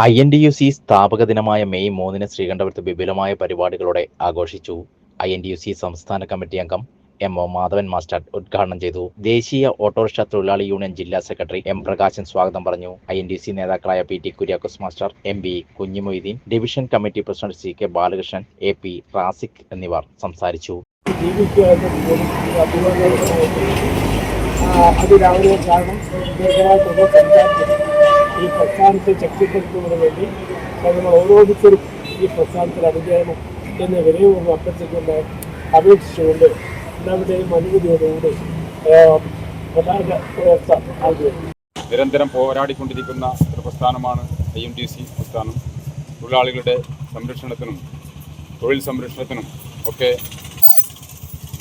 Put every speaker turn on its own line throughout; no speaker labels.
INTUC സ്ഥാപക ദിനമായ May 3 ശ്രീകണ്ഠപുരത്ത് വിപുലമായ പരിപാടികളോടെ ആഘോഷിച്ചു. INTUC സംസ്ഥാന കമ്മിറ്റി അംഗം MO മാധവൻ മാസ്റ്റർ ഉദ്ഘാടനം ചെയ്തു. ദേശീയ ഓട്ടോറിക്ഷ തൊഴിലാളി യൂണിയൻ ജില്ലാ സെക്രട്ടറി M പ്രകാശൻ സ്വാഗതം പറഞ്ഞു. INTUC നേതാക്കളായ PT Kuriakose master, MB Kunhimoideen, division committee president CK Balakrishnan, AP Raziq എന്നിവർ സംസാരിച്ചു.
ഈ പ്രസ്ഥാനത്തെ ശക്തിപ്പെടുത്തുന്നതിന് വേണ്ടി നമ്മൾ ഓരോരുത്തരും ഈ പ്രസ്ഥാനത്തിൽ അണിചേരണം എന്ന വിലയും അഭ്യർത്ഥിക്കൊണ്ട് അപേക്ഷിച്ചുകൊണ്ട് എല്ലാവരുടെയും അനുമതിയോടുകൂടി പതാക ഉയർത്ത ആഗ്രഹിക്കുന്നു.
നിരന്തരം പോരാടിക്കൊണ്ടിരിക്കുന്ന ഒരു പ്രസ്ഥാനമാണ് INTUC പ്രസ്ഥാനം. തൊഴിലാളികളുടെ സംരക്ഷണത്തിനും തൊഴിൽ സംരക്ഷണത്തിനും ഒക്കെ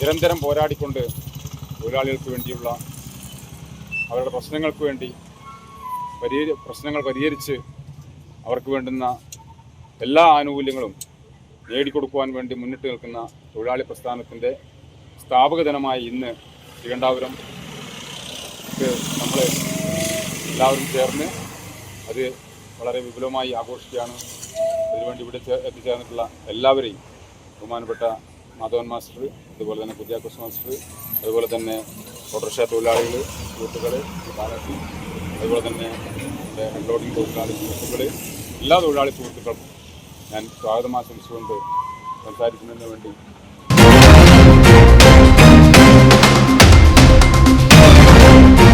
നിരന്തരം പോരാടിക്കൊണ്ട് തൊഴിലാളികൾക്ക് വേണ്ടിയുള്ള അവരുടെ പ്രശ്നങ്ങൾക്ക് വേണ്ടി പ്രശ്നങ്ങൾ പരിഹരിച്ച് അവർക്ക് വേണ്ടുന്ന എല്ലാ ആനുകൂല്യങ്ങളും നേടിക്കൊടുക്കുവാൻ വേണ്ടി മുന്നിട്ട് നിൽക്കുന്ന തൊഴിലാളി പ്രസ്ഥാനത്തിൻ്റെ സ്ഥാപക ദിനമായി ഇന്ന് ശ്രീകണ്ഠാപുരം നമ്മൾ എല്ലാവരും ചേർന്ന് അത് വളരെ വിപുലമായി ആഘോഷിക്കുകയാണ്. അതിനുവേണ്ടി ഇവിടെ എത്തിച്ചേർന്നിട്ടുള്ള എല്ലാവരെയും ബഹുമാനപ്പെട്ട മാധവൻ മാസ്റ്റർ, അതുപോലെ തന്നെ കുര്യാക്കോസ് മാസ്റ്റർ, അതുപോലെ തന്നെ ഓട്ടോറിക്ഷ തൊഴിലാളികൾ സുഹൃത്തുക്കൾ, പാലത്തി, അതുപോലെ തന്നെ അൺലോഡിംഗ് തൊഴിലാളി സുഹൃത്തുക്കൾ, എല്ലാ തൊഴിലാളി സുഹൃത്തുക്കൾക്കും ഞാൻ സ്വാഗതം ആശംസിച്ചുകൊണ്ട് സംസാരിക്കുന്നതിന് വേണ്ടി